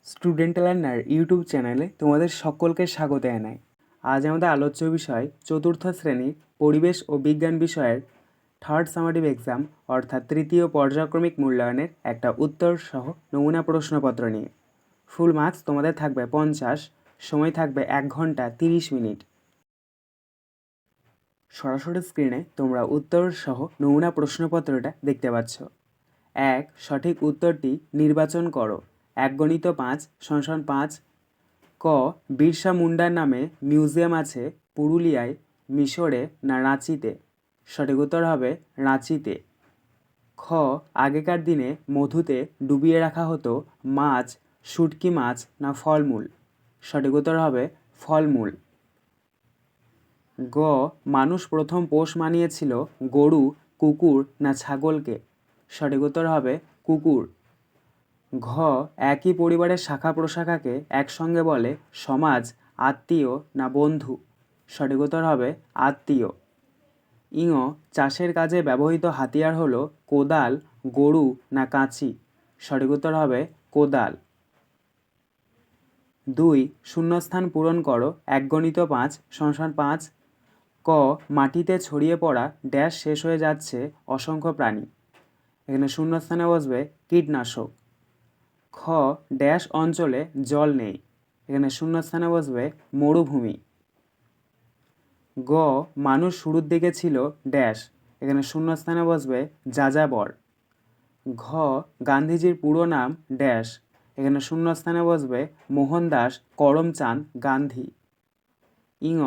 Student learner YouTube চ্যানেলে তোমাদের সকলকে স্বাগত জানাই। আজ আমাদের আলোচ্য বিষয় চতুর্থ শ্রেণীর পরিবেশ ও বিজ্ঞান বিষয়ের থার্ড সামাটিভ এক্সাম অর্থাৎ তৃতীয় পর্যায়ক্রমিক মূল্যায়নের একটা উত্তর সহ নমুনা প্রশ্নপত্র নিয়ে। ফুল মার্কস তোমাদের থাকবে 50, সময় থাকবে 1 ঘন্টা 30 মিনিট। সরাসরি স্ক্রিনে তোমরা উত্তর সহ নমুনা প্রশ্নপত্রটা দেখতে পাচ্ছ। 1. সঠিক উত্তরটি নির্বাচন করো। 1 × 5 = 5। ক. বিরসা মুন্ডার নামে মিউজিয়াম আছে পুরুলিয়ায়, মিশরে না রাঁচিতে? সঠিক উত্তর হবে রাঁচিতে। খ. আগেকার দিনে মধুতে ডুবিয়ে রাখা হতো মাছ, শুটকি মাছ না ফলমূল? সঠিক উত্তর হবে ফলমূল। গ. মানুষ প্রথম পোষ মানিয়েছিল গরু, কুকুর না ছাগলকে? সঠিক উত্তর হবে কুকুর। ঘ. একই পরিবারের শাখা প্রশাখাকে একসঙ্গে বলে সমাজ, আত্মীয় না বন্ধু? সঠিক উত্তর হবে আত্মীয়। ইঙ. চাষের কাজে ব্যবহৃত হাতিয়ার হলো কোদাল, গরু না কাঁচি? সঠিক উত্তর হবে কোদাল। 2. শূন্যস্থান পূরণ করো। 1 × 5 = 5। ক. মাটিতে ছড়িয়ে পড়া ড্যাশ শেষ হয়ে যাচ্ছে অসংখ্য প্রাণী। এখানে শূন্যস্থানে বসবে কীটনাশক। খ. ড্যাশ অঞ্চলে জল নেই। এখানে শূন্যস্থানে বসবে মরুভূমি। গ. মানুষ শুরুর দিকে ছিল ড্যাশ। এখানে শূন্যস্থানে বসবে যাযাবর। ঘ. গান্ধীজির পুরো নাম ড্যাশ। এখানে শূন্যস্থানে বসবে মোহনদাস করমচাঁদ গান্ধী। ইঙ.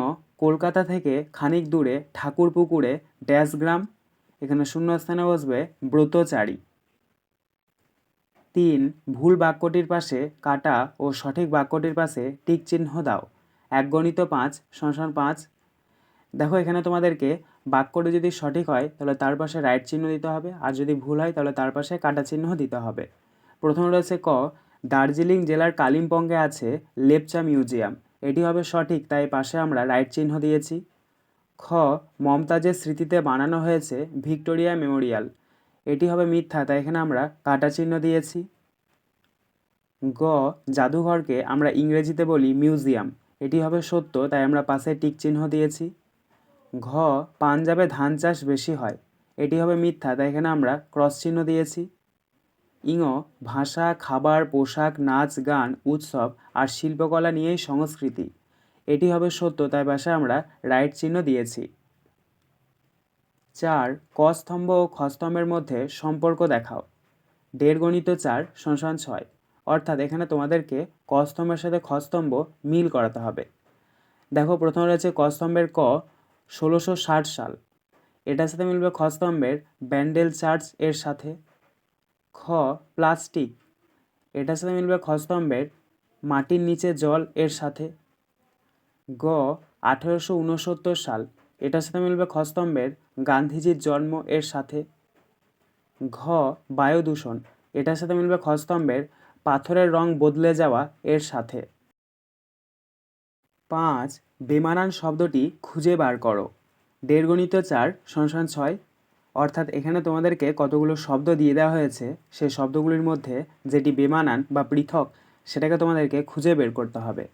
কলকাতা থেকে খানিক দূরে ঠাকুরপুকুরে ড্যাশ গ্রাম। এখানে শূন্যস্থানে বসবে ব্রতচারী। 3. ভুল বাক্যটির পাশে কাটা ও সঠিক বাক্যটির পাশে টিক চিহ্ন দাও। 1 × 5 = 5। দেখো এখানে তোমাদেরকে বাক্যটি যদি সঠিক হয় তাহলে তার পাশে রাইট চিহ্ন দিতে হবে, আর যদি ভুল হয় তাহলে তার পাশে কাটা চিহ্ন দিতে হবে। প্রথমে রয়েছে ক. দার্জিলিং জেলার কালিম্পংয়ে আছে লেপচা মিউজিয়াম। এটি হবে সঠিক, তাই পাশে আমরা রাইট চিহ্ন দিয়েছি। খ. মমতাজের স্মৃতিতে বানানো হয়েছে ভিক্টোরিয়া মেমোরিয়াল। এটি হবে মিথ্যা, তাই এখানে আমরা কাটা চিহ্ন দিয়েছি। গ. জাদুঘরকে আমরা ইংরেজিতে বলি মিউজিয়াম। এটি হবে সত্য, তাই আমরা পাশে টিক চিহ্ন দিয়েছি। ঘ. পাঞ্জাবে ধান চাষ বেশি হয়। এটি হবে মিথ্যা, তাই এখানে আমরা ক্রস চিহ্ন দিয়েছি। ইঙ. ভাষা, খাবার, পোশাক, নাচ, গান, উৎসব আর শিল্পকলা নিয়েই সংস্কৃতি। এটি হবে সত্য, তাই পাশে আমরা রাইট চিহ্ন দিয়েছি। 4. ক স্তম্ভ ও খ স্তম্ভের মধ্যে সম্পর্ক দেখাও। 1.5 × 4 = 6। অর্থাৎ এখানে তোমাদেরকে ক স্তম্ভের সাথে খ স্তম্ভ মিল করাতে হবে। দেখো প্রথমে রয়েছে ক স্তম্ভের ক 1660 সাল। এটার সাথে মিলবে খ স্তম্ভের ব্যান্ডেল চার্চ এর সাথে। খ. প্লাস্টিক। এটার সাথে মিলবে খ স্তম্ভের মাটির নিচে জল এর সাথে। গ. 1869 সাল। এটার সাথে মিলবে খ স্তম্ভের গান্ধীজির জন্ম এর সাথে। ঘ. বায়ু দূষণ। এটার সাথে মিলবে খ স্তম্ভের পাথরের রং বদলে যাওয়া এর সাথে। 5. বেমানান শব্দটি খুঁজে বার করো। 1.5 × 4 = 6। অর্থাৎ এখানে তোমাদেরকে কতগুলো শব্দ দিয়ে দেওয়া হয়েছে, সেই শব্দগুলির মধ্যে যেটি বেমানান বা পৃথক সেটাকে তোমাদেরকে খুঁজে বের করতে হবে।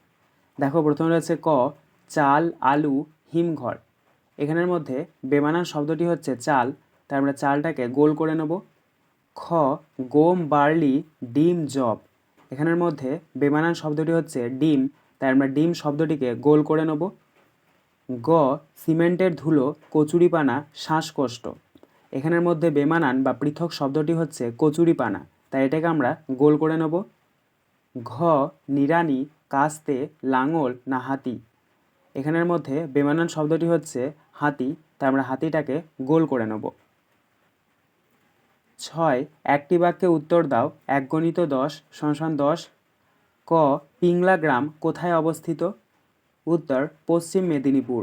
দেখো প্রথমে রয়েছে ক. চাল, আলু, হিমঘর। এখানের মধ্যে বেমানান শব্দটি হচ্ছে চাল, তাই আমরা চালটাকে গোল করে নেব। খ. গম, বার্লি, ডিম, যব। এখানের মধ্যে বেমানান শব্দটি হচ্ছে ডিম, তাই আমরা ডিম শব্দটিকে গোল করে নেব। গ. সিমেন্টের ধুলো, কচুরিপানা, শ্বাসকষ্ট। এখানের মধ্যে বেমানান বা পৃথক শব্দটি হচ্ছে কচুরিপানা, তাই এটাকে আমরা গোল করে নেব। ঘ. নিড়ানি, কাস্তে, লাঙল না হাতি। এখানের মধ্যে বেমানান শব্দটি হচ্ছে হাতি, তাই আমরা হাতিটাকে গোল করে নেব। 6. একটি বাক্যে উত্তর দাও। 1 × 10 = 10। ক. পিংলা গ্রাম কোথায় অবস্থিত? উত্তর পশ্চিম মেদিনীপুর।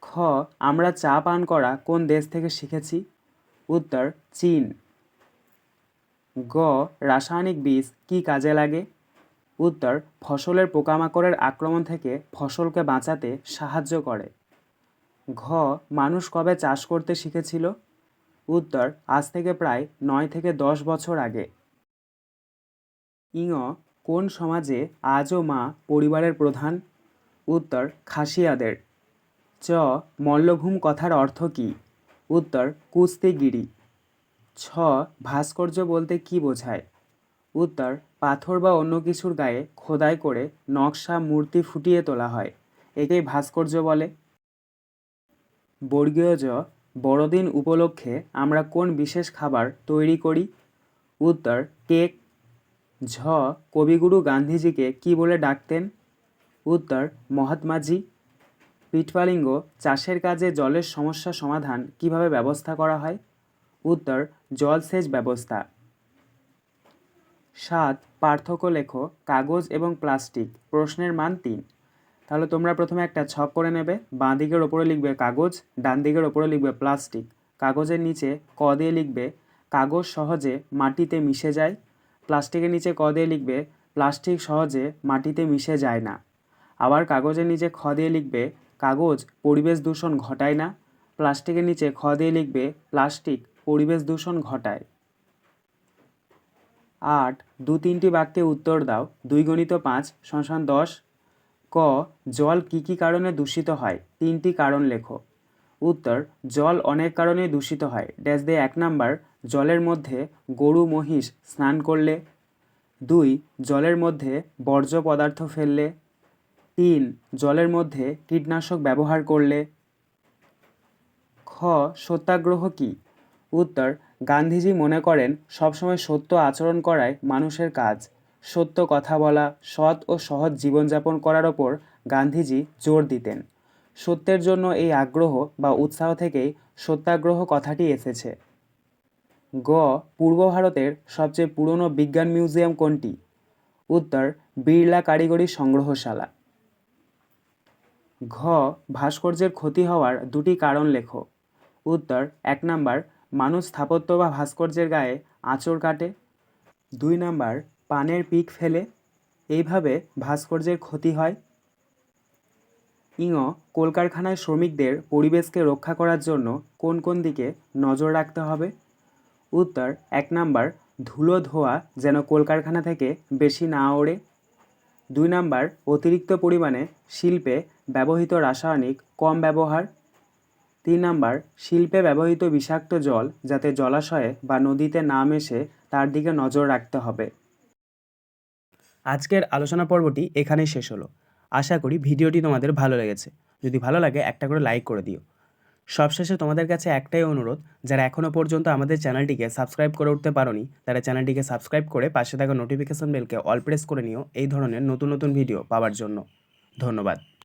খ. আমরা চা পান করা কোন দেশ থেকে শিখেছি? উত্তর চীন। গ. রাসায়নিক বীজ কি কাজে লাগে? উত্তর ফসলের পোকামাকড়ের আক্রমণ থেকে ফসলকে বাঁচাতে সাহায্য করে। ঘ. মানুষ কবে চাষ করতে শিখেছিল? উত্তর আজ থেকে প্রায় 9 থেকে 10 বছর আগে। ইঙ. কোন সমাজে আজও মা পরিবারের প্রধান? উত্তর খাসিয়াদের। চ মল্লভূম কথার অর্থ কী? উত্তর কুস্তিগিরি। ছ ভাস্কর্য বলতে কী বোঝায়? উত্তর পাথর বা অন্য কিছুর গায়ে খোদাই করে নকশা মূর্তি ফুটিয়ে তোলা হয়, একেই ভাস্কর্য বলে। বর্গীয় জ বড়দিন উপলক্ষে আমরা কোন বিশেষ খাবার তৈরি করি? উত্তর কেক। ঝ কবিগুরু গান্ধীজিকে কি বলে ডাকতেন? উত্তর মহাত্মাজি। পিঠপালিঙ্গ চাষের কাজে জলের সমস্যা সমাধান কিভাবে ব্যবস্থা করা হয়? উত্তর জলসেচ ব্যবস্থা। 7 পার্থক্য লেখো কাগজ এবং প্লাস্টিক। প্রশ্নের মান 3। তাহলে তোমরা প্রথমে একটা ছক করে নেবে। বাঁ দিকের ওপরে লিখবে কাগজ, ডান দিকের ওপরে লিখবে প্লাস্টিক। কাগজের নিচে ক দিয়ে লিখবে কাগজ সহজে মাটিতে মিশে যায়। প্লাস্টিকের নিচে ক দিয়ে লিখবে প্লাস্টিক সহজে মাটিতে মিশে যায় না। আবার কাগজের নিচে খ দিয়ে লিখবে কাগজ পরিবেশ দূষণ ঘটায় না। প্লাস্টিকের নিচে খ দিয়ে লিখবে প্লাস্টিক পরিবেশ দূষণ ঘটায়। 8 2-3টি বাক্যে উত্তর দাও। 2 × 5 = 10। ক জল কি কি কারণে দূষিত হয়? 3টি কারণ লেখো। উত্তর জল অনেক কারণে দূষিত হয়। ড্যাশ দিয়ে 1 নাম্বার জলের মধ্যে গরু মহিষ স্নান করলে। 2 জলের মধ্যে বর্জ্য পদার্থ ফেললে। 3 জলের মধ্যে কীটনাশক ব্যবহার করলে। খ সত্যাগ্রহ কি? উত্তর গান্ধীজি মনে করেন সবসময় সত্য আচরণ করাই মানুষের কাজ। সত্য কথা বলা, সৎ ও সহজ জীবনযাপন করার ওপর গান্ধীজি জোর দিতেন। সত্যের জন্য এই আগ্রহ বা উৎসাহ থেকেই সত্যাগ্রহ কথাটি এসেছে। গ পূর্ব ভারতের সবচেয়ে পুরনো বিজ্ঞান মিউজিয়াম কোনটি? উত্তর বিড়লা কারিগরি সংগ্রহশালা। ঘ ভাস্কর্যের ক্ষতি হওয়ার 2টি কারণ লেখো। উত্তর 1 নাম্বার মানুষ স্থাপত্য বা ভাস্কর্যের গায়ে আঁচড় কাটে। 2 নাম্বার পানের পিক ফেলে। এইভাবে ভাস্কর্যের ক্ষতি হয়। ইঙ কলকারখানায় শ্রমিকদের পরিবেশকে রক্ষা করার জন্য কোন কোন দিকে নজর রাখতে হবে? উত্তর 1 নাম্বার ধুলো ধোয়া যেন কলকারখানা থেকে বেশি না ওড়ে। 2 নাম্বার অতিরিক্ত পরিমাণে শিল্পে ব্যবহৃত রাসায়নিক কম ব্যবহার। 3 নাম্বার শিল্পে ব্যবহৃত বিষাক্ত জল যাতে জলাশয়ে বা নদীতে না মেশে তার দিকে নজর রাখতে হবে। আজকের আলোচনা পর্বটি এখানেই শেষ হলো। আশা করি ভিডিওটি তোমাদের ভালো লেগেছে। যদি ভালো লাগে একটা করে লাইক করে দিও। সবশেষে তোমাদের কাছে একটাই অনুরোধ, যারা এখনও পর্যন্ত আমাদের চ্যানেলটিকে সাবস্ক্রাইব করে উঠতে পারোনি তারা চ্যানেলটিকে সাবস্ক্রাইব করে পাশে থাকা নোটিফিকেশন বেলকে অল প্রেস করে নিও এই ধরনের নতুন নতুন ভিডিও পাওয়ার জন্য। ধন্যবাদ।